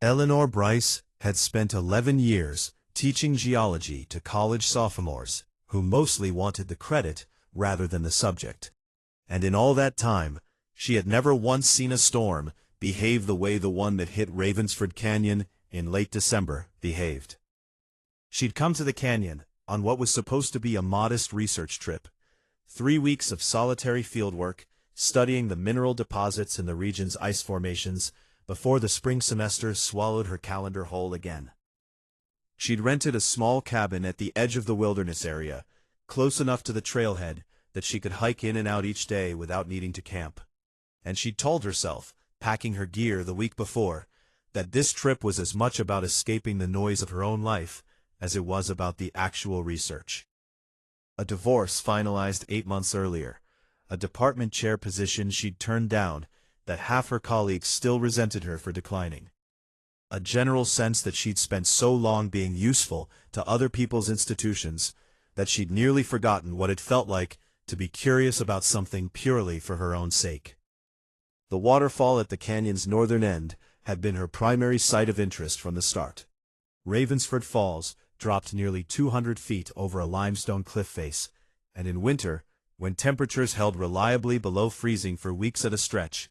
Eleanor Bryce had spent 11 years teaching geology to college sophomores who mostly wanted the credit rather than the subject. And in all that time, she had never once seen a storm behave the way the one that hit Ravensford Canyon in late December behaved. She'd come to the canyon on what was supposed to be a modest research trip. 3 weeks of solitary fieldwork, studying the mineral deposits in the region's ice formations, before the spring semester swallowed her calendar whole again. She'd rented a small cabin at the edge of the wilderness area, close enough to the trailhead that she could hike in and out each day without needing to camp. And she'd told herself, packing her gear the week before, that this trip was as much about escaping the noise of her own life as it was about the actual research. A divorce finalized 8 months earlier, a department chair position she'd turned down that half her colleagues still resented her for declining. A general sense that she'd spent so long being useful to other people's institutions that she'd nearly forgotten what it felt like to be curious about something purely for her own sake. The waterfall at the canyon's northern end had been her primary site of interest from the start. Ravensford Falls dropped nearly 200 feet over a limestone cliff face, and in winter, when temperatures held reliably below freezing for weeks at a stretch,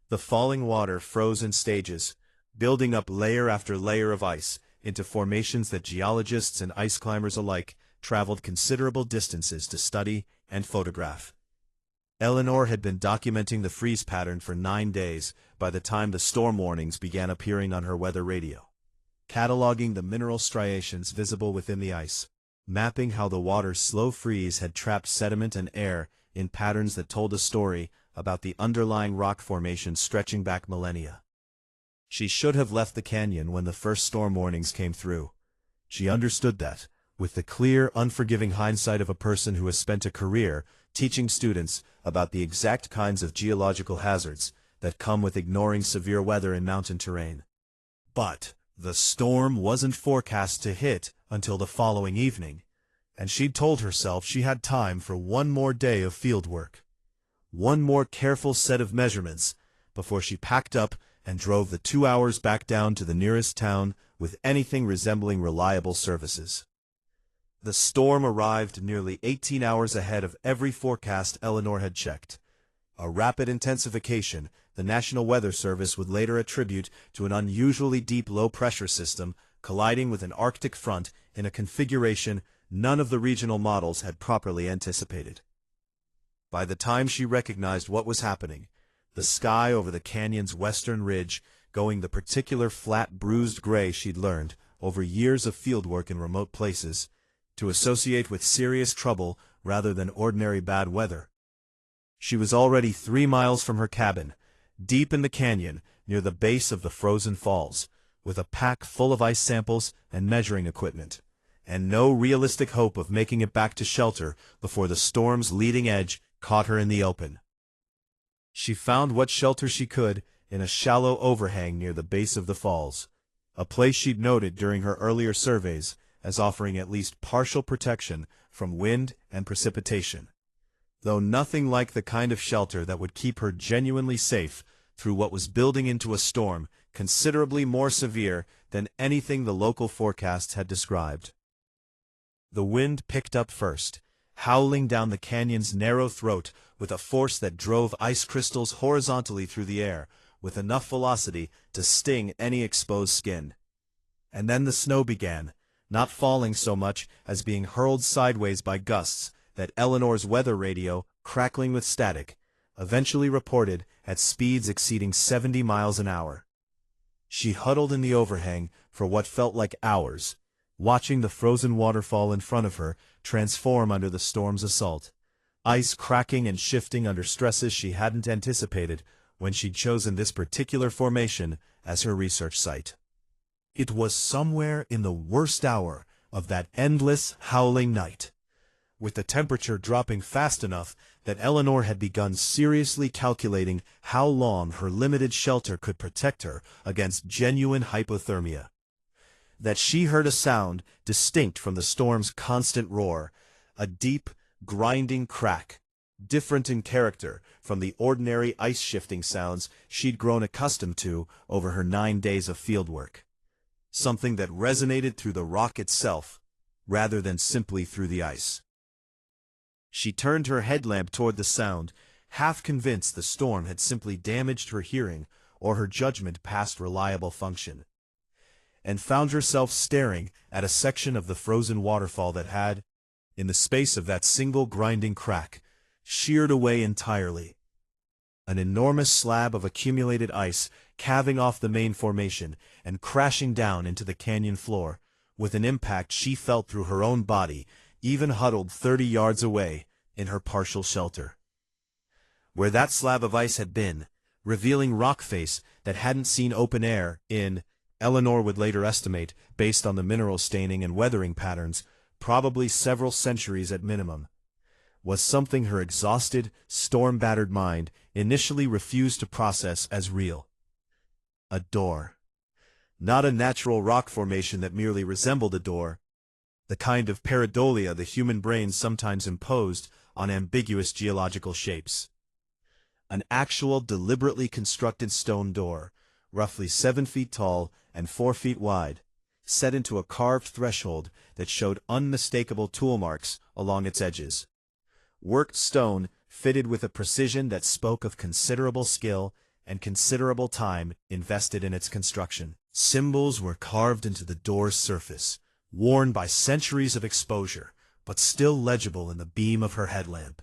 the falling water froze in stages, building up layer after layer of ice into formations that geologists and ice climbers alike traveled considerable distances to study and photograph. Eleanor had been documenting the freeze pattern for 9 days by the time the storm warnings began appearing on her weather radio, cataloging the mineral striations visible within the ice, mapping how the water's slow freeze had trapped sediment and air in patterns that told a story about the underlying rock formation stretching back millennia. She should have left the canyon when the first storm warnings came through. She understood that, with the clear, unforgiving hindsight of a person who has spent a career teaching students about the exact kinds of geological hazards that come with ignoring severe weather in mountain terrain. But the storm wasn't forecast to hit until the following evening, and she'd told herself she had time for one more day of fieldwork, one more careful set of measurements, before she packed up and drove the 2 hours back down to the nearest town with anything resembling reliable services. The storm arrived nearly 18 hours ahead of every forecast Eleanor had checked, a rapid intensification the National Weather Service would later attribute to an unusually deep low-pressure system colliding with an Arctic front in a configuration none of the regional models had properly anticipated. By the time she recognized what was happening, the sky over the canyon's western ridge going the particular flat bruised gray she'd learned, over years of fieldwork in remote places, to associate with serious trouble rather than ordinary bad weather. She was already 3 miles from her cabin, deep in the canyon near the base of the frozen falls, with a pack full of ice samples and measuring equipment, and no realistic hope of making it back to shelter before the storm's leading edge caught her in the open. She found what shelter she could in a shallow overhang near the base of the falls, a place she'd noted during her earlier surveys as offering at least partial protection from wind and precipitation, though nothing like the kind of shelter that would keep her genuinely safe through what was building into a storm considerably more severe than anything the local forecasts had described. The wind picked up first, howling down the canyon's narrow throat with a force that drove ice crystals horizontally through the air with enough velocity to sting any exposed skin. And then the snow began, not falling so much as being hurled sideways by gusts that Eleanor's weather radio, crackling with static, eventually reported at speeds exceeding 70 miles an hour. She huddled in the overhang for what felt like hours, watching the frozen waterfall in front of her transform under the storm's assault, ice cracking and shifting under stresses she hadn't anticipated when she'd chosen this particular formation as her research site. It was somewhere in the worst hour of that endless, howling night, with the temperature dropping fast enough that Eleanor had begun seriously calculating how long her limited shelter could protect her against genuine hypothermia, that she heard a sound distinct from the storm's constant roar, a deep, grinding crack, different in character from the ordinary ice-shifting sounds she'd grown accustomed to over her 9 days of fieldwork. something that resonated through the rock itself, rather than simply through the ice. She turned her headlamp toward the sound, half convinced the storm had simply damaged her hearing or her judgment past reliable function, and found herself staring at a section of the frozen waterfall that had, in the space of that single grinding crack, sheared away entirely. An enormous slab of accumulated ice calving off the main formation and crashing down into the canyon floor, with an impact she felt through her own body, even huddled 30 yards away in her partial shelter. Where that slab of ice had been, revealing rock face that hadn't seen open air in, Eleanor would later estimate, based on the mineral staining and weathering patterns, probably several centuries at minimum, was something her exhausted, storm-battered mind initially refused to process as real. A door. Not a natural rock formation that merely resembled a door, the kind of pareidolia the human brain sometimes imposed on ambiguous geological shapes. An actual, deliberately constructed stone door, roughly 7 feet tall and 4 feet wide, set into a carved threshold that showed unmistakable tool marks along its edges. Worked stone, fitted with a precision that spoke of considerable skill and considerable time invested in its construction. Symbols were carved into the door's surface, worn by centuries of exposure, but still legible in the beam of her headlamp.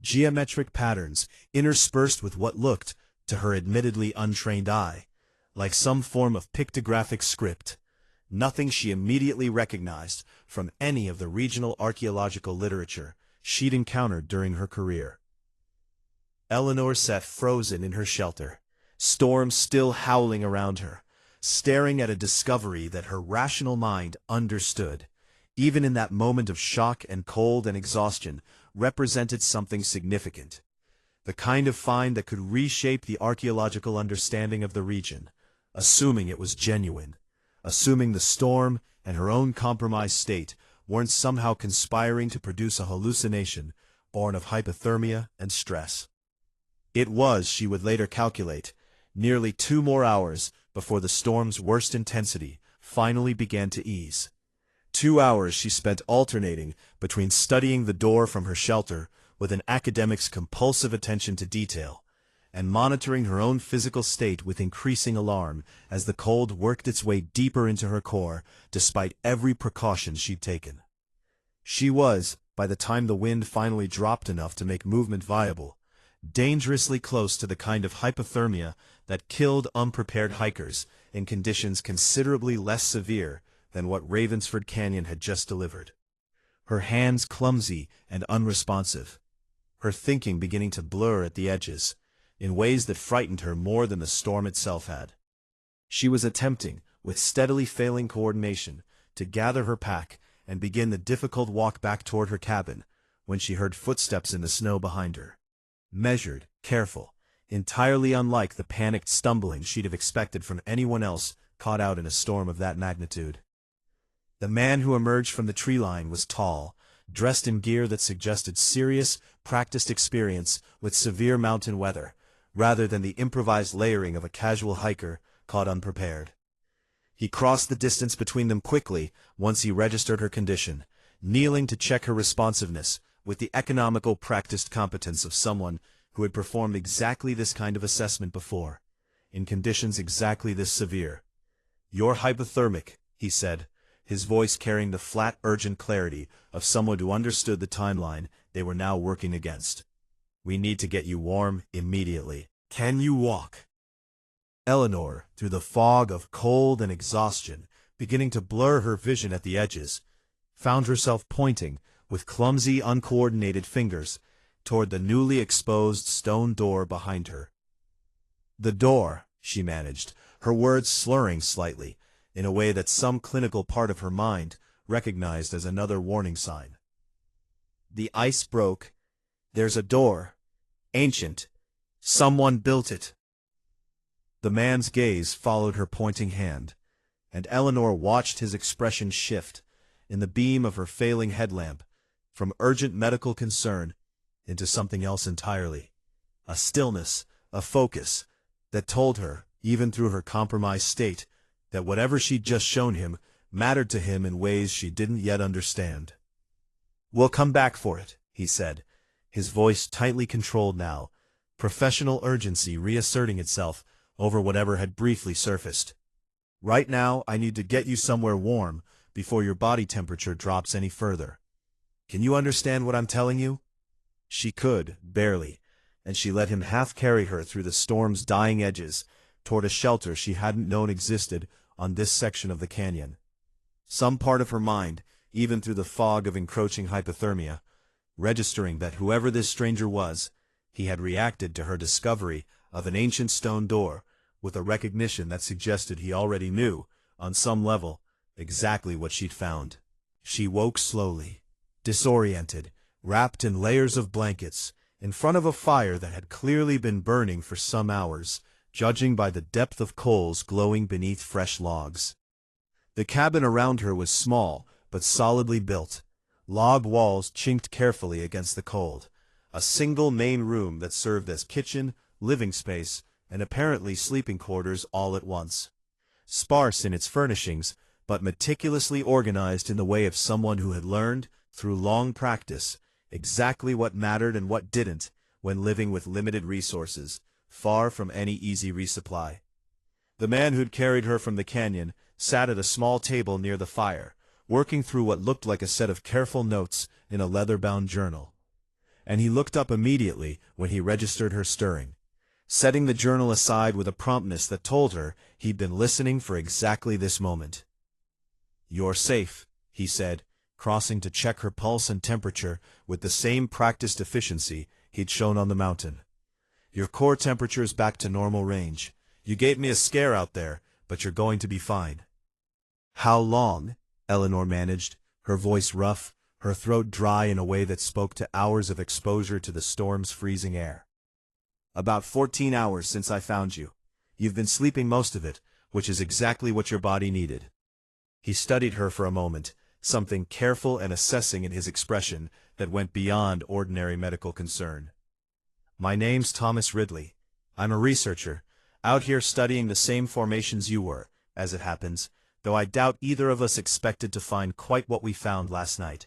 Geometric patterns interspersed with what looked, to her admittedly untrained eye, like some form of pictographic script, nothing she immediately recognized from any of the regional archaeological literature she'd encountered during her career. Eleanor sat frozen in her shelter, storm still howling around her, staring at a discovery that her rational mind understood, even in that moment of shock and cold and exhaustion, represented something significant. The kind of find that could reshape the archaeological understanding of the region, assuming it was genuine, assuming the storm and her own compromised state weren't somehow conspiring to produce a hallucination born of hypothermia and stress. It was, she would later calculate, nearly 2 more hours before the storm's worst intensity finally began to ease. 2 hours she spent alternating between studying the door from her shelter with an academic's compulsive attention to detail, and monitoring her own physical state with increasing alarm as the cold worked its way deeper into her core despite every precaution she'd taken. She was, by the time the wind finally dropped enough to make movement viable, dangerously close to the kind of hypothermia that killed unprepared hikers in conditions considerably less severe than what Ravensford Canyon had just delivered. Her hands clumsy and unresponsive, her thinking beginning to blur at the edges, in ways that frightened her more than the storm itself had. She was attempting, with steadily failing coordination, to gather her pack and begin the difficult walk back toward her cabin, when she heard footsteps in the snow behind her. Measured, careful, entirely unlike the panicked stumbling she'd have expected from anyone else caught out in a storm of that magnitude. The man who emerged from the tree line was tall, dressed in gear that suggested serious, practiced experience with severe mountain weather, rather than the improvised layering of a casual hiker caught unprepared. He crossed the distance between them quickly once he registered her condition, kneeling to check her responsiveness with the economical practiced competence of someone who had performed exactly this kind of assessment before, in conditions exactly this severe. "You're hypothermic," he said, his voice carrying the flat, urgent clarity of someone who understood the timeline they were now working against. "We need to get you warm immediately. Can you walk?" Eleanor, through the fog of cold and exhaustion, beginning to blur her vision at the edges, found herself pointing, with clumsy, uncoordinated fingers, toward the newly exposed stone door behind her. "The door," she managed, her words slurring slightly, in a way that some clinical part of her mind recognized as another warning sign. "The ice broke. There's a door. Ancient. Someone built it." The man's gaze followed her pointing hand, and Eleanor watched his expression shift, in the beam of her failing headlamp, from urgent medical concern into something else entirely. A stillness, a focus, that told her, even through her compromised state, that whatever she'd just shown him mattered to him in ways she didn't yet understand. "We'll come back for it," he said, his voice tightly controlled now, professional urgency reasserting itself over whatever had briefly surfaced. "Right now, I need to get you somewhere warm before your body temperature drops any further. Can you understand what I'm telling you?" She could, barely, and she let him half carry her through the storm's dying edges toward a shelter she hadn't known existed on this section of the canyon. Some part of her mind, even through the fog of encroaching hypothermia, registering that whoever this stranger was, he had reacted to her discovery of an ancient stone door with a recognition that suggested he already knew, on some level, exactly what she'd found. She woke slowly, disoriented, wrapped in layers of blankets, in front of a fire that had clearly been burning for some hours, judging by the depth of coals glowing beneath fresh logs. The cabin around her was small, but solidly built. Log walls chinked carefully against the cold. A single main room that served as kitchen, living space, and apparently sleeping quarters all at once. Sparse in its furnishings, but meticulously organized in the way of someone who had learned, through long practice, exactly what mattered and what didn't when living with limited resources, far from any easy resupply. The man who'd carried her from the canyon sat at a small table near the fire, working through what looked like a set of careful notes in a leather-bound journal. And he looked up immediately when he registered her stirring, setting the journal aside with a promptness that told her he'd been listening for exactly this moment. "You're safe," he said, crossing to check her pulse and temperature with the same practiced efficiency he'd shown on the mountain. "Your core temperature's back to normal range. You gave me a scare out there, but you're going to be fine." "How long?" Eleanor managed, her voice rough, her throat dry in a way that spoke to hours of exposure to the storm's freezing air. "About 14 hours since I found you. You've been sleeping most of it, which is exactly what your body needed." He studied her for a moment, something careful and assessing in his expression that went beyond ordinary medical concern. "My name's Thomas Ridley. I'm a researcher, out here studying the same formations you were, as it happens, though I doubt either of us expected to find quite what we found last night."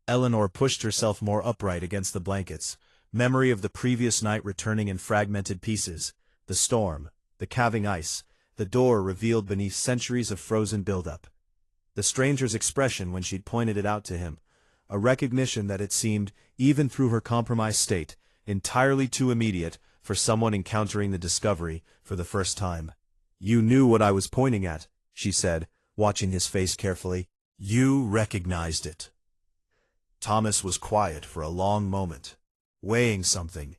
Eleanor pushed herself more upright against the blankets, memory of the previous night returning in fragmented pieces, the storm, the calving ice, the door revealed beneath centuries of frozen buildup. The stranger's expression when she'd pointed it out to him, a recognition that it seemed, even through her compromised state, entirely too immediate for someone encountering the discovery for the first time. "You knew what I was pointing at," she said, watching his face carefully. "You recognized it." Thomas was quiet for a long moment, weighing something,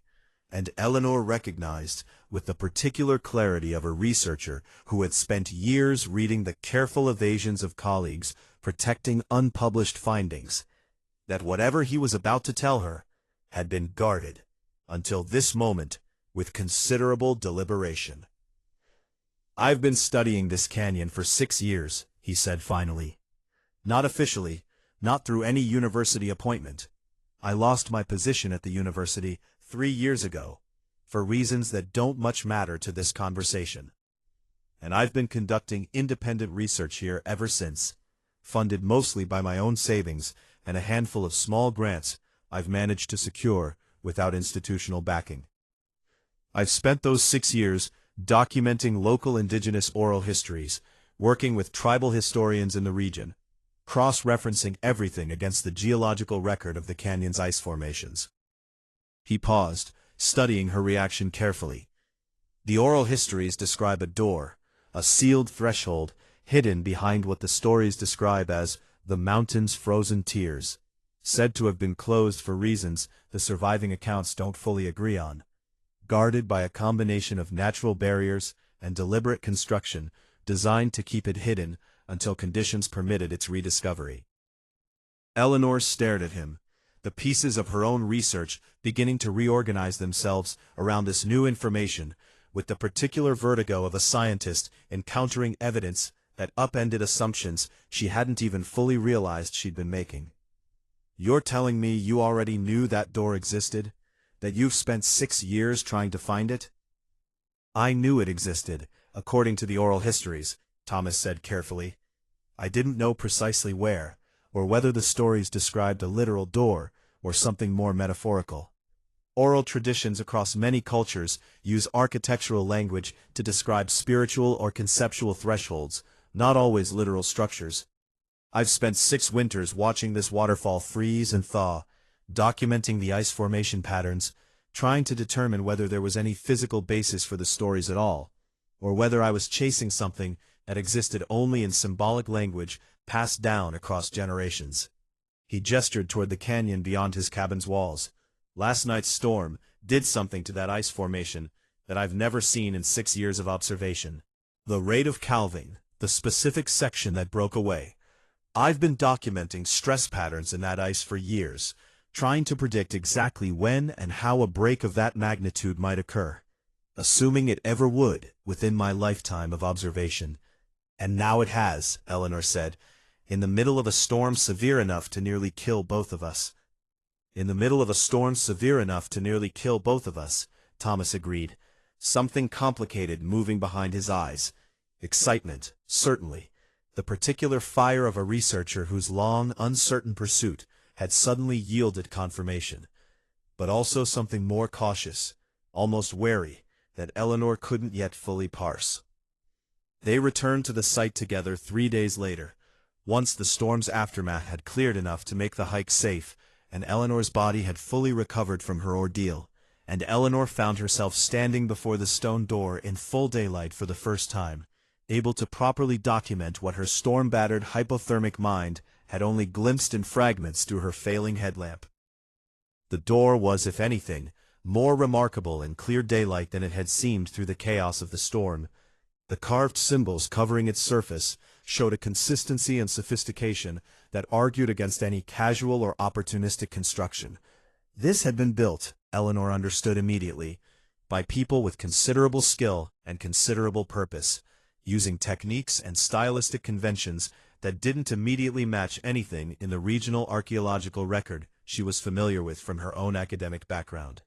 and Eleanor recognized, with the particular clarity of a researcher who had spent years reading the careful evasions of colleagues protecting unpublished findings, that whatever he was about to tell her had been guarded, until this moment, with considerable deliberation. "I've been studying this canyon for 6 years," he said finally. "Not officially, not through any university appointment. I lost my position at the university 3 years ago, for reasons that don't much matter to this conversation. And I've been conducting independent research here ever since, funded mostly by my own savings and a handful of small grants I've managed to secure without institutional backing. I've spent those 6 years documenting local indigenous oral histories, working with tribal historians in the region, cross-referencing everything against the geological record of the canyon's ice formations." He paused, studying her reaction carefully. "The oral histories describe a door, a sealed threshold, hidden behind what the stories describe as the mountain's frozen tears, said to have been closed for reasons the surviving accounts don't fully agree on, guarded by a combination of natural barriers and deliberate construction designed to keep it hidden until conditions permitted its rediscovery." Eleanor stared at him, the pieces of her own research beginning to reorganize themselves around this new information with the particular vertigo of a scientist encountering evidence that upended assumptions she hadn't even fully realized she'd been making. "You're telling me you already knew that door existed? That you've spent 6 years trying to find it?" "I knew it existed, according to the oral histories," Thomas said carefully. I didn't know precisely where, or whether the stories described a literal door or something more metaphorical. Oral traditions across many cultures use architectural language to describe spiritual or conceptual thresholds, not always literal structures. I've spent 6 winters watching this waterfall freeze and thaw, documenting the ice formation patterns, trying to determine whether there was any physical basis for the stories at all, or whether I was chasing something that existed only in symbolic language passed down across generations. He gestured toward the canyon beyond his cabin's walls. Last night's storm did something to that ice formation that I've never seen in 6 years of observation. The rate of calving, the specific section that broke away. I've been documenting stress patterns in that ice for years, trying to predict exactly when and how a break of that magnitude might occur, assuming it ever would within my lifetime of observation. And now it has, Eleanor said, in the middle of a storm severe enough to nearly kill both of us. In the middle of a storm severe enough to nearly kill both of us, Thomas agreed, something complicated moving behind his eyes. Excitement, certainly. The particular fire of a researcher whose long, uncertain pursuit had suddenly yielded confirmation. But also something more cautious, almost wary, that Eleanor couldn't yet fully parse. They returned to the site together 3 days later, once the storm's aftermath had cleared enough to make the hike safe, and Eleanor's body had fully recovered from her ordeal, and Eleanor found herself standing before the stone door in full daylight for the first time, able to properly document what her storm-battered hypothermic mind had only glimpsed in fragments through her failing headlamp. The door was, if anything, more remarkable in clear daylight than it had seemed through the chaos of the storm. The carved symbols covering its surface showed a consistency and sophistication that argued against any casual or opportunistic construction. This had been built, Eleanor understood immediately, by people with considerable skill and considerable purpose, using techniques and stylistic conventions that didn't immediately match anything in the regional archaeological record she was familiar with from her own academic background.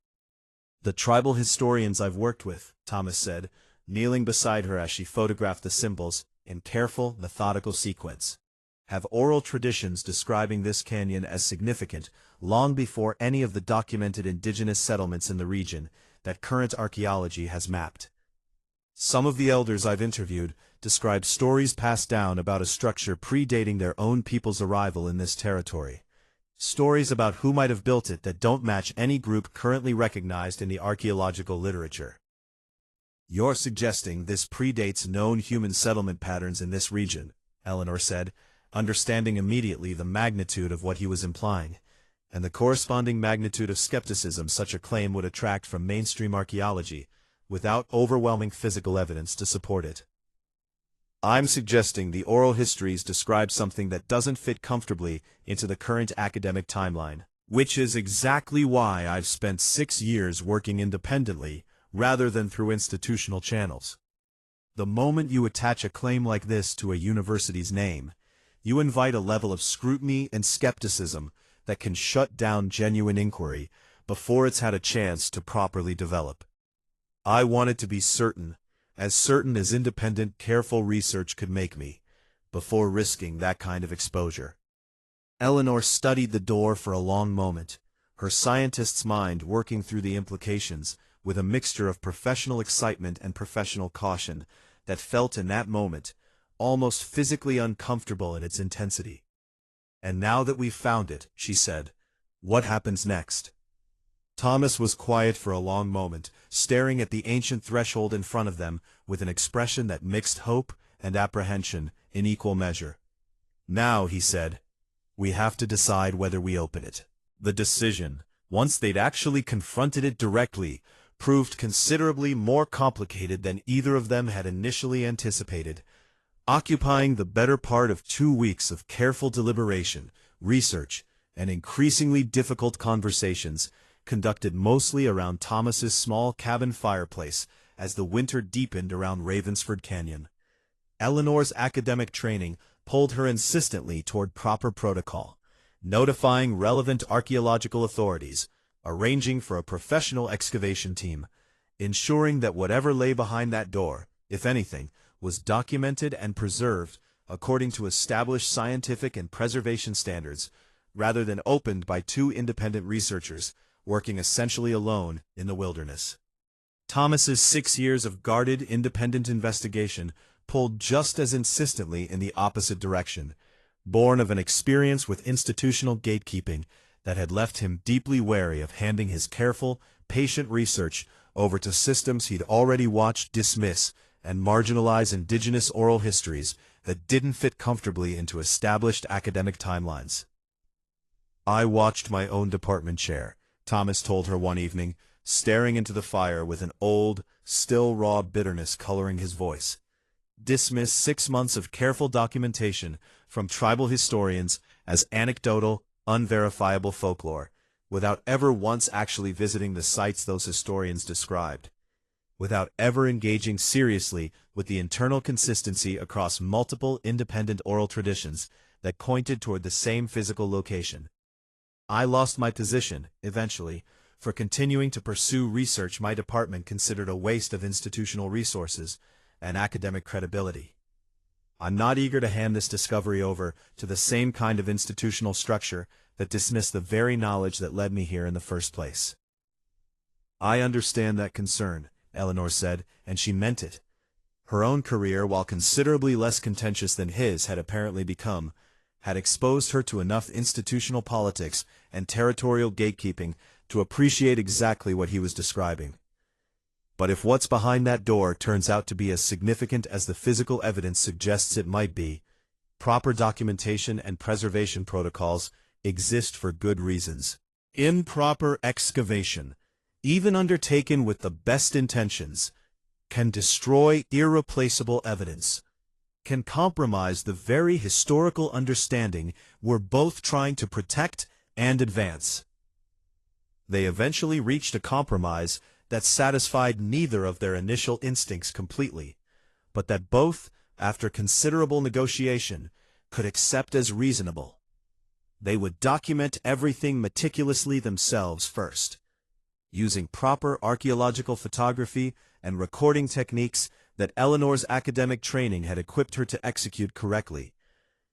The tribal historians I've worked with, Thomas said, kneeling beside her as she photographed the symbols in careful, methodical sequence, have oral traditions describing this canyon as significant long before any of the documented indigenous settlements in the region that current archaeology has mapped. Some of the elders I've interviewed describe stories passed down about a structure predating their own people's arrival in this territory. Stories about who might have built it that don't match any group currently recognized in the archaeological literature. You're suggesting this predates known human settlement patterns in this region, Eleanor said, understanding immediately the magnitude of what he was implying, and the corresponding magnitude of skepticism such a claim would attract from mainstream archaeology, without overwhelming physical evidence to support it. I'm suggesting the oral histories describe something that doesn't fit comfortably into the current academic timeline, which is exactly why I've spent 6 years working independently rather than through institutional channels. The moment you attach a claim like this to a university's name, you invite a level of scrutiny and skepticism that can shut down genuine inquiry before it's had a chance to properly develop. I wanted to be certain as independent, careful research could make me, before risking that kind of exposure. Eleanor studied the door for a long moment, her scientist's mind working through the implications with a mixture of professional excitement and professional caution that felt in that moment almost physically uncomfortable in its intensity. And now that we've found it, she said, what happens next? Thomas was quiet for a long moment, staring at the ancient threshold in front of them with an expression that mixed hope and apprehension in equal measure. Now, he said, we have to decide whether we open it. The decision, once they'd actually confronted it directly, proved considerably more complicated than either of them had initially anticipated, occupying the better part of 2 weeks of careful deliberation, research, and increasingly difficult conversations, conducted mostly around Thomas's small cabin fireplace as the winter deepened around Ravensford Canyon. Eleanor's academic training pulled her insistently toward proper protocol, notifying relevant archaeological authorities, arranging for a professional excavation team, ensuring that whatever lay behind that door, if anything, was documented and preserved according to established scientific and preservation standards, rather than opened by two independent researchers working essentially alone in the wilderness. Thomas's 6 years of guarded, independent investigation pulled just as insistently in the opposite direction, born of an experience with institutional gatekeeping that had left him deeply wary of handing his careful, patient research over to systems he'd already watched dismiss and marginalize indigenous oral histories that didn't fit comfortably into established academic timelines. "I watched my own department chair," Thomas told her one evening, staring into the fire with an old, still raw bitterness coloring his voice. "Dismiss 6 months of careful documentation from tribal historians as anecdotal, unverifiable folklore, without ever once actually visiting the sites those historians described, without ever engaging seriously with the internal consistency across multiple independent oral traditions that pointed toward the same physical location. I lost my position, eventually, for continuing to pursue research my department considered a waste of institutional resources and academic credibility. I'm not eager to hand this discovery over to the same kind of institutional structure that dismissed the very knowledge that led me here in the first place." "I understand that concern," Eleanor said, and she meant it. Her own career, while considerably less contentious than his had apparently become, had exposed her to enough institutional politics and territorial gatekeeping to appreciate exactly what he was describing. "But if what's behind that door turns out to be as significant as the physical evidence suggests it might be, proper documentation and preservation protocols exist for good reasons. Improper excavation, even undertaken with the best intentions, can destroy irreplaceable evidence, can compromise the very historical understanding we're both trying to protect and advance." They eventually reached a compromise that satisfied neither of their initial instincts completely, but that both, after considerable negotiation, could accept as reasonable. They would document everything meticulously themselves first, using proper archaeological photography and recording techniques that Eleanor's academic training had equipped her to execute correctly,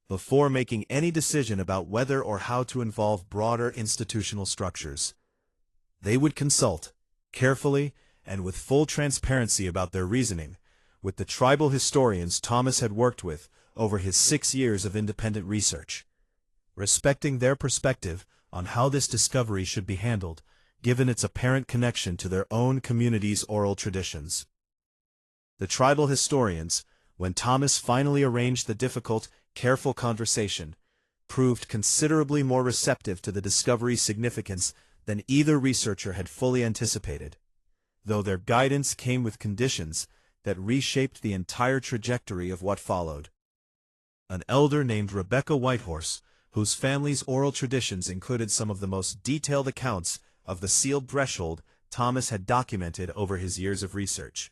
before making any decision about whether or how to involve broader institutional structures. They would consult, carefully and with full transparency about their reasoning, with the tribal historians Thomas had worked with over his 6 years of independent research, respecting their perspective on how this discovery should be handled, given its apparent connection to their own community's oral traditions. The tribal historians, when Thomas finally arranged the difficult, careful conversation, proved considerably more receptive to the discovery's significance than either researcher had fully anticipated, though their guidance came with conditions that reshaped the entire trajectory of what followed. An elder named Rebecca Whitehorse, whose family's oral traditions included some of the most detailed accounts of the sealed threshold Thomas had documented over his years of research,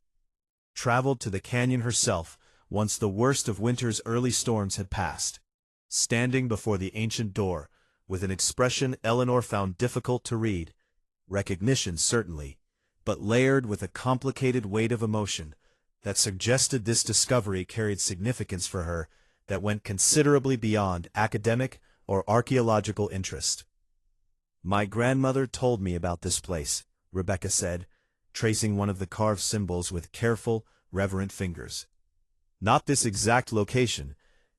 traveled to the canyon herself once the worst of winter's early storms had passed, standing before the ancient door with an expression Eleanor found difficult to read, recognition certainly, but layered with a complicated weight of emotion that suggested this discovery carried significance for her that went considerably beyond academic or archaeological interest. "My grandmother told me about this place," Rebecca said, tracing one of the carved symbols with careful, reverent fingers. "Not this exact location.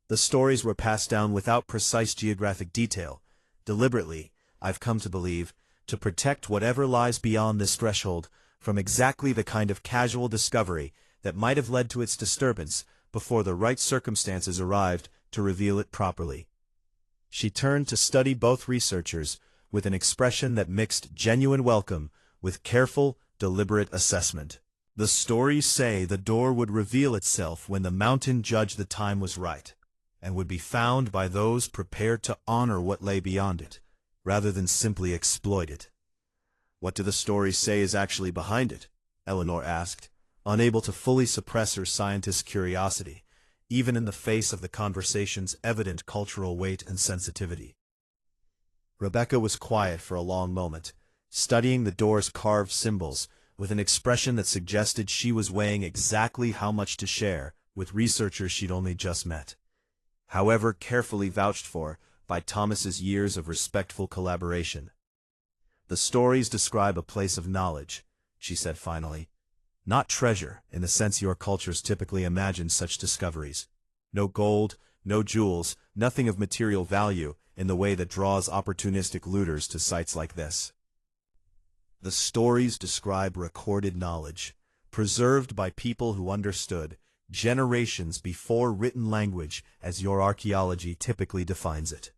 The stories were passed down without precise geographic detail, deliberately, I've come to believe, to protect whatever lies beyond this threshold from exactly the kind of casual discovery that might have led to its disturbance before the right circumstances arrived to reveal it properly." She turned to study both researchers with an expression that mixed genuine welcome with careful, deliberate assessment. "The stories say the door would reveal itself when the mountain judged the time was right, and would be found by those prepared to honor what lay beyond it, rather than simply exploit it." "What do the stories say is actually behind it?" Eleanor asked, unable to fully suppress her scientist's curiosity, even in the face of the conversation's evident cultural weight and sensitivity. Rebecca was quiet for a long moment, studying the door's carved symbols with an expression that suggested she was weighing exactly how much to share with researchers she'd only just met. However, carefully vouched for by Thomas's years of respectful collaboration. "The stories describe a place of knowledge," she said finally. "Not treasure, in the sense your cultures typically imagine such discoveries. No gold, no jewels, nothing of material value in the way that draws opportunistic looters to sites like this. The stories describe recorded knowledge, preserved by people who understood, generations before written language as your archaeology typically defines it.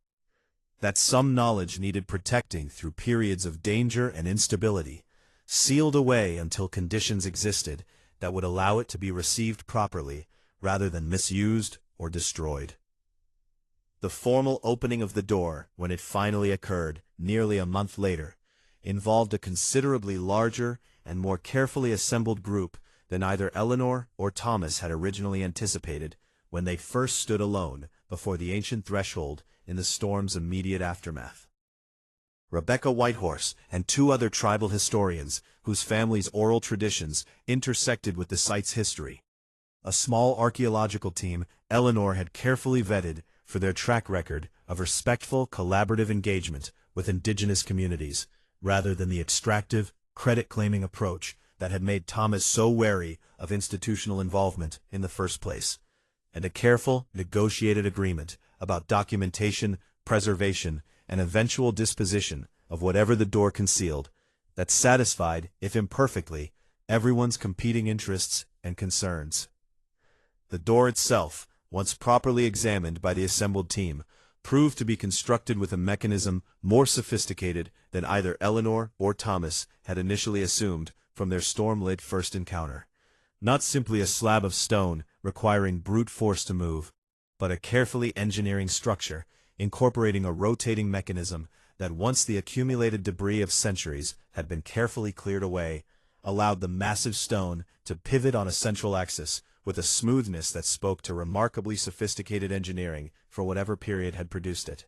That some knowledge needed protecting through periods of danger and instability, sealed away until conditions existed that would allow it to be received properly rather than misused or destroyed." The formal opening of the door, when it finally occurred, nearly a month later, involved a considerably larger and more carefully assembled group than either Eleanor or Thomas had originally anticipated when they first stood alone before the ancient threshold in the storm's immediate aftermath. Rebecca Whitehorse and two other tribal historians whose families' oral traditions intersected with the site's history. A small archaeological team Eleanor had carefully vetted for their track record of respectful, collaborative engagement with indigenous communities, rather than the extractive, credit-claiming approach that had made Thomas so wary of institutional involvement in the first place, and a careful, negotiated agreement about documentation, preservation, and eventual disposition of whatever the door concealed that satisfied, if imperfectly, everyone's competing interests and concerns. The door itself, once properly examined by the assembled team, proved to be constructed with a mechanism more sophisticated than either Eleanor or Thomas had initially assumed from their storm-lit first encounter. Not simply a slab of stone requiring brute force to move, but a carefully engineering structure incorporating a rotating mechanism that, once the accumulated debris of centuries had been carefully cleared away, allowed the massive stone to pivot on a central axis with a smoothness that spoke to remarkably sophisticated engineering for whatever period had produced it.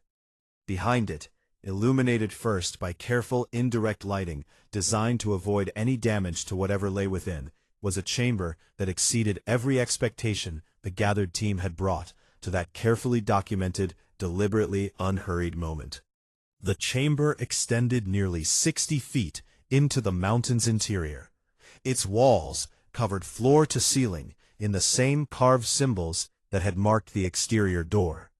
Behind it, illuminated first by careful indirect lighting designed to avoid any damage to whatever lay within, was a chamber that exceeded every expectation the gathered team had brought to that carefully documented, deliberately unhurried moment. The chamber extended nearly 60 feet into the mountain's interior. Its walls covered floor to ceiling in the same carved symbols that had marked the exterior door,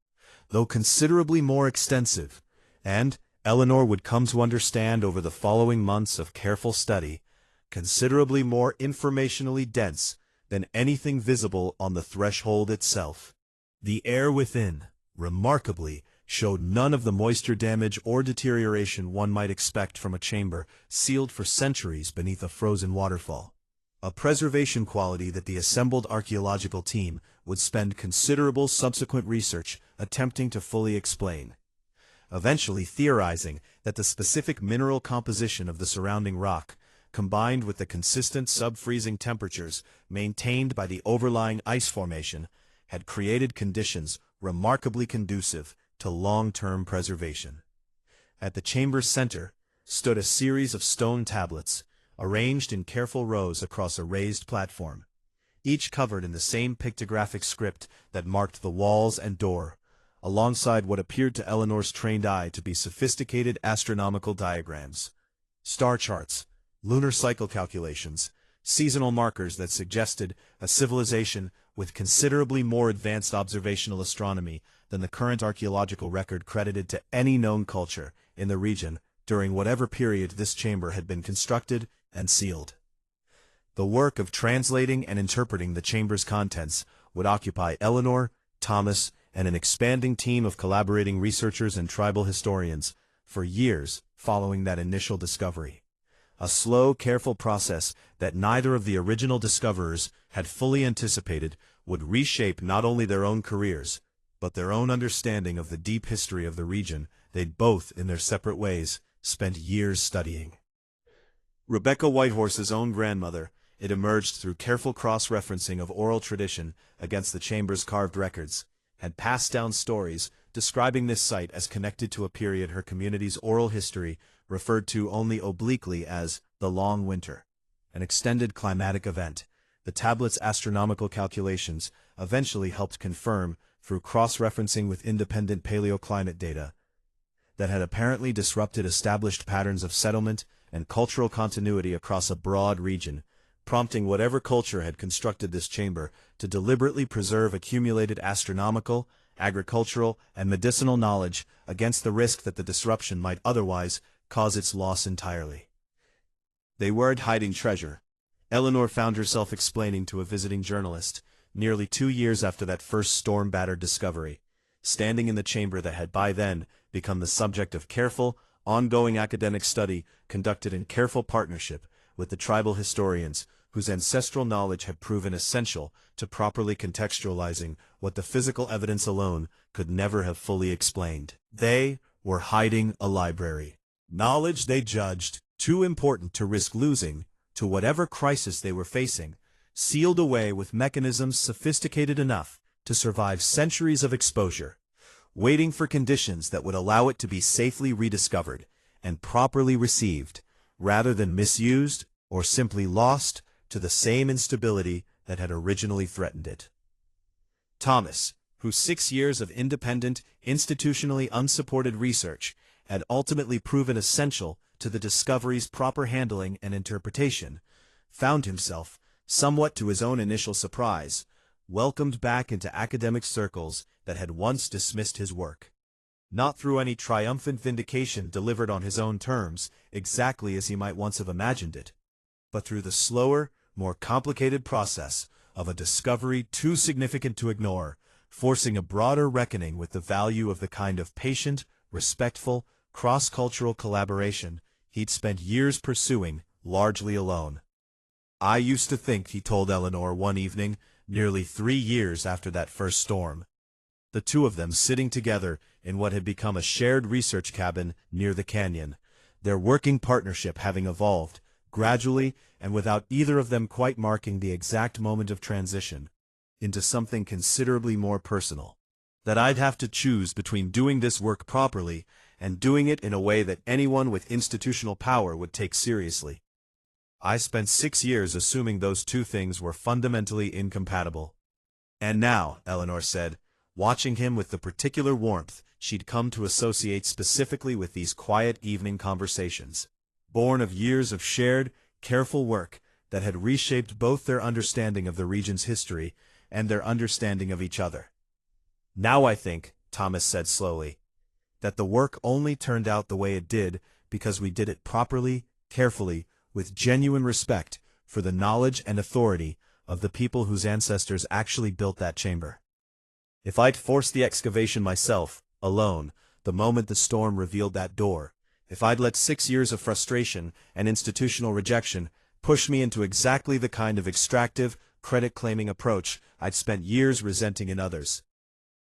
though considerably more extensive, and, Eleanor would come to understand over the following months of careful study, considerably more informationally dense than anything visible on the threshold itself. The air within, remarkably, showed none of the moisture damage or deterioration one might expect from a chamber sealed for centuries beneath a frozen waterfall, a preservation quality that the assembled archaeological team would spend considerable subsequent research attempting to fully explain, eventually theorizing that the specific mineral composition of the surrounding rock, combined with the consistent sub-freezing temperatures maintained by the overlying ice formation, had created conditions remarkably conducive to long-term preservation. At the chamber's center stood a series of stone tablets, arranged in careful rows across a raised platform, each covered in the same pictographic script that marked the walls and door, alongside what appeared to Eleanor's trained eye to be sophisticated astronomical diagrams, star charts, lunar cycle calculations, seasonal markers that suggested a civilization with considerably more advanced observational astronomy than the current archaeological record credited to any known culture in the region during whatever period this chamber had been constructed and sealed. The work of translating and interpreting the chamber's contents would occupy Eleanor, Thomas, and an expanding team of collaborating researchers and tribal historians for years following that initial discovery. A slow, careful process that neither of the original discoverers had fully anticipated would reshape not only their own careers, but their own understanding of the deep history of the region they'd both, in their separate ways, spent years studying. Rebecca Whitehorse's own grandmother, it emerged through careful cross-referencing of oral tradition against the chamber's carved records, had passed down stories describing this site as connected to a period her community's oral history referred to only obliquely as the Long Winter, an extended climatic event. The tablet's astronomical calculations eventually helped confirm, through cross-referencing with independent paleoclimate data, that had apparently disrupted established patterns of settlement and cultural continuity across a broad region, prompting whatever culture had constructed this chamber to deliberately preserve accumulated astronomical, agricultural, and medicinal knowledge against the risk that the disruption might otherwise cause its loss entirely. They weren't hiding treasure, Eleanor found herself explaining to a visiting journalist, nearly 2 years after that first storm-battered discovery, standing in the chamber that had by then become the subject of careful, ongoing academic study conducted in careful partnership with the tribal historians whose ancestral knowledge had proven essential to properly contextualizing what the physical evidence alone could never have fully explained. They were hiding a library. Knowledge they judged too important to risk losing to whatever crisis they were facing, sealed away with mechanisms sophisticated enough to survive centuries of exposure, waiting for conditions that would allow it to be safely rediscovered and properly received, rather than misused or simply lost to the same instability that had originally threatened it. Thomas, whose 6 years of independent, institutionally unsupported research had ultimately proven essential to the discovery's proper handling and interpretation, found himself, somewhat to his own initial surprise, welcomed back into academic circles that had once dismissed his work. Not through any triumphant vindication delivered on his own terms, exactly as he might once have imagined it, but through the slower, more complicated process of a discovery too significant to ignore, forcing a broader reckoning with the value of the kind of patient, respectful, cross-cultural collaboration he'd spent years pursuing, largely alone. "I used to think," he told Eleanor one evening, nearly 3 years after that first storm, the two of them sitting together in what had become a shared research cabin near the canyon, their working partnership having evolved, gradually and without either of them quite marking the exact moment of transition, into something considerably more personal. That I'd have to choose between doing this work properly and doing it in a way that anyone with institutional power would take seriously. I spent 6 years assuming those two things were fundamentally incompatible. And now, Eleanor said, watching him with the particular warmth she'd come to associate specifically with these quiet evening conversations, born of years of shared, careful work that had reshaped both their understanding of the region's history and their understanding of each other. "Now I think," Thomas said slowly, "that the work only turned out the way it did because we did it properly, carefully, with genuine respect for the knowledge and authority of the people whose ancestors actually built that chamber. If I'd forced the excavation myself, alone, the moment the storm revealed that door, if I'd let 6 years of frustration and institutional rejection push me into exactly the kind of extractive, credit-claiming approach I'd spent years resenting in others,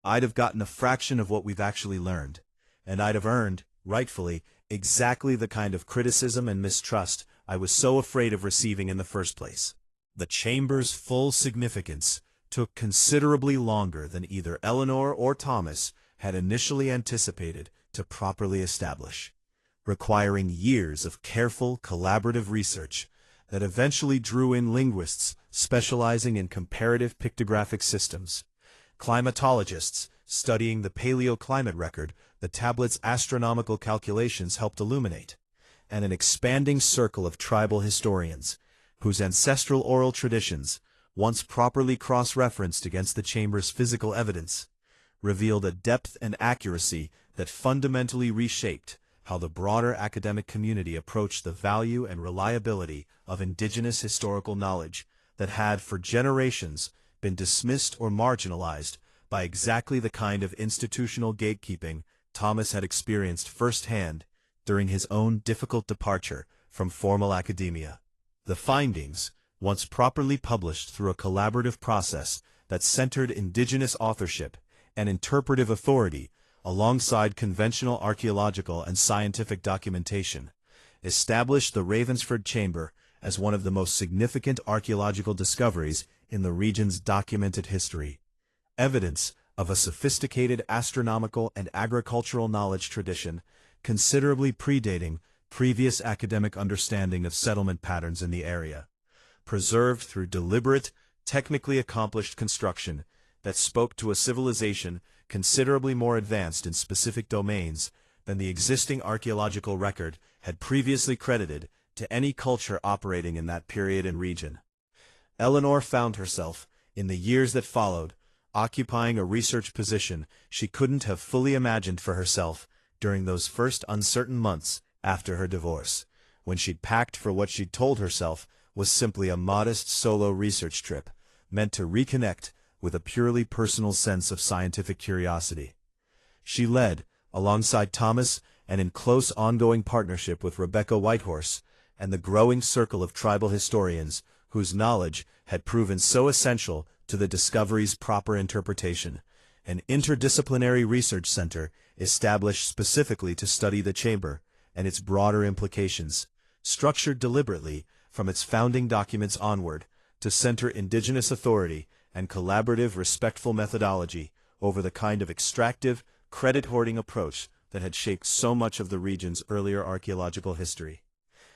I'd have gotten a fraction of what we've actually learned, and I'd have earned, rightfully, exactly the kind of criticism and mistrust I was so afraid of receiving in the first place." The chamber's full significance took considerably longer than either Eleanor or Thomas had initially anticipated to properly establish, requiring years of careful, collaborative research that eventually drew in linguists specializing in comparative pictographic systems, climatologists studying the paleoclimate record the tablet's astronomical calculations helped illuminate, and an expanding circle of tribal historians, whose ancestral oral traditions, once properly cross-referenced against the chamber's physical evidence, revealed a depth and accuracy that fundamentally reshaped how the broader academic community approached the value and reliability of indigenous historical knowledge that had for generations been dismissed or marginalized by exactly the kind of institutional gatekeeping Thomas had experienced firsthand during his own difficult departure from formal academia. The findings, once properly published through a collaborative process that centered indigenous authorship and interpretive authority alongside conventional archaeological and scientific documentation, established the Ravensford Chamber as one of the most significant archaeological discoveries in the region's documented history, evidence of a sophisticated astronomical and agricultural knowledge tradition considerably predating previous academic understanding of settlement patterns in the area, preserved through deliberate, technically accomplished construction that spoke to a civilization considerably more advanced in specific domains than the existing archaeological record had previously credited to any culture operating in that period and region. Eleanor found herself, in the years that followed, occupying a research position she couldn't have fully imagined for herself during those first uncertain months after her divorce, when she'd packed for what she'd told herself was simply a modest solo research trip, meant to reconnect with a purely personal sense of scientific curiosity. She led, alongside Thomas and in close ongoing partnership with Rebecca Whitehorse and the growing circle of tribal historians whose knowledge had proven so essential to the discovery's proper interpretation, an interdisciplinary research center established specifically to study the chamber and its broader implications, structured deliberately from its founding documents onward to center indigenous authority and collaborative, respectful methodology over the kind of extractive, credit-hoarding approach that had shaped so much of the region's earlier archaeological history.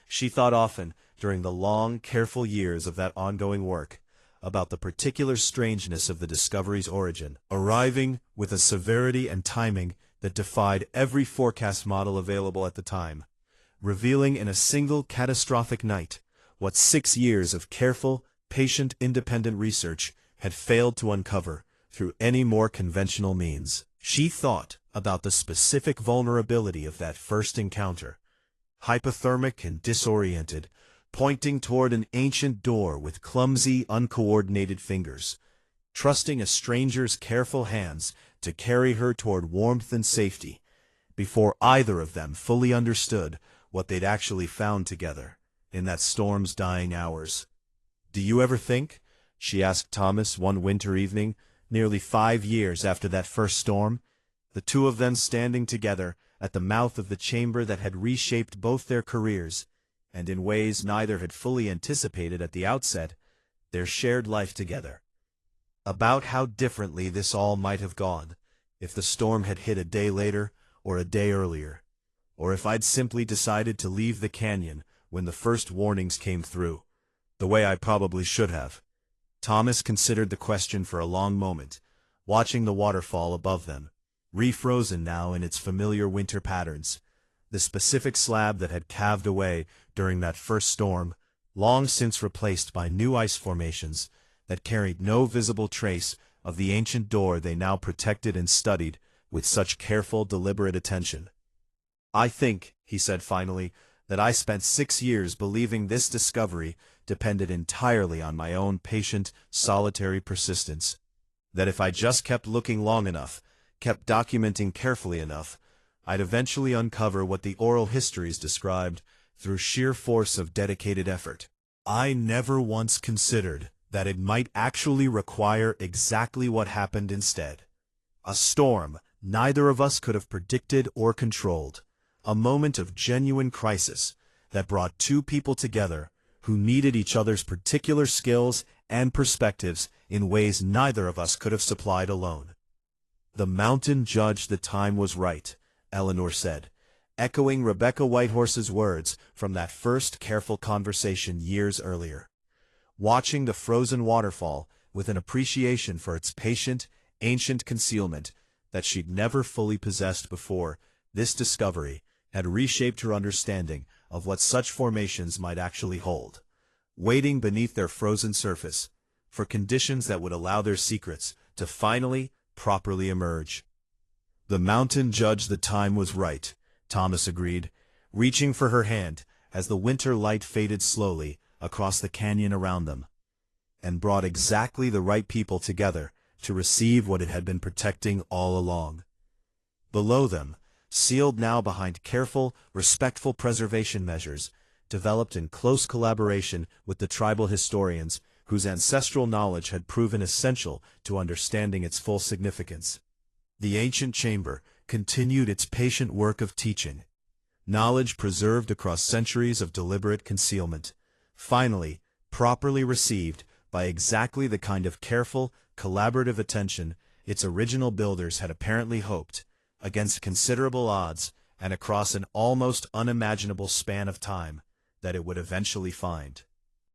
She thought often, during the long, careful years of that ongoing work, about the particular strangeness of the discovery's origin, arriving with a severity and timing that defied every forecast model available at the time, revealing in a single catastrophic night what 6 years of careful, patient, independent research had failed to uncover through any more conventional means. She thought about the specific vulnerability of that first encounter, hypothermic and disoriented, pointing toward an ancient door with clumsy, uncoordinated fingers, trusting a stranger's careful hands to carry her toward warmth and safety, before either of them fully understood what they'd actually found together in that storm's dying hours. "Do you ever think," she asked Thomas one winter evening, nearly 5 years after that first storm, the two of them standing together at the mouth of the chamber that had reshaped both their careers, and in ways neither had fully anticipated at the outset, their shared life together, about how differently this all might have gone if the storm had hit a day later or a day earlier, or if I'd simply decided to leave the canyon when the first warnings came through, the way I probably should have. Thomas considered the question for a long moment, watching the waterfall above them, refrozen now in its familiar winter patterns, the specific slab that had calved away during that first storm, long since replaced by new ice formations that carried no visible trace of the ancient door they now protected and studied with such careful, deliberate attention. "I think," he said finally, "that I spent 6 years believing this discovery depended entirely on my own patient, solitary persistence. That if I just kept looking long enough, kept documenting carefully enough, I'd eventually uncover what the oral histories described through sheer force of dedicated effort. I never once considered that it might actually require exactly what happened instead. A storm neither of us could have predicted or controlled. A moment of genuine crisis that brought two people together who needed each other's particular skills and perspectives in ways neither of us could have supplied alone." "The mountain judged the time was right," Eleanor said, echoing Rebecca Whitehorse's words from that first careful conversation years earlier. Watching the frozen waterfall with an appreciation for its patient, ancient concealment that she'd never fully possessed before, this discovery had reshaped her understanding of what such formations might actually hold, waiting beneath their frozen surface for conditions that would allow their secrets to finally, properly emerge. "The mountain judged the time was right," Thomas agreed, reaching for her hand as the winter light faded slowly across the canyon around them, and brought exactly the right people together to receive what it had been protecting all along. Below them, sealed now behind careful, respectful preservation measures, developed in close collaboration with the tribal historians whose ancestral knowledge had proven essential to understanding its full significance. The ancient chamber continued its patient work of teaching, knowledge preserved across centuries of deliberate concealment, finally, properly received by exactly the kind of careful, collaborative attention its original builders had apparently hoped, against considerable odds and across an almost unimaginable span of time, that it would eventually find.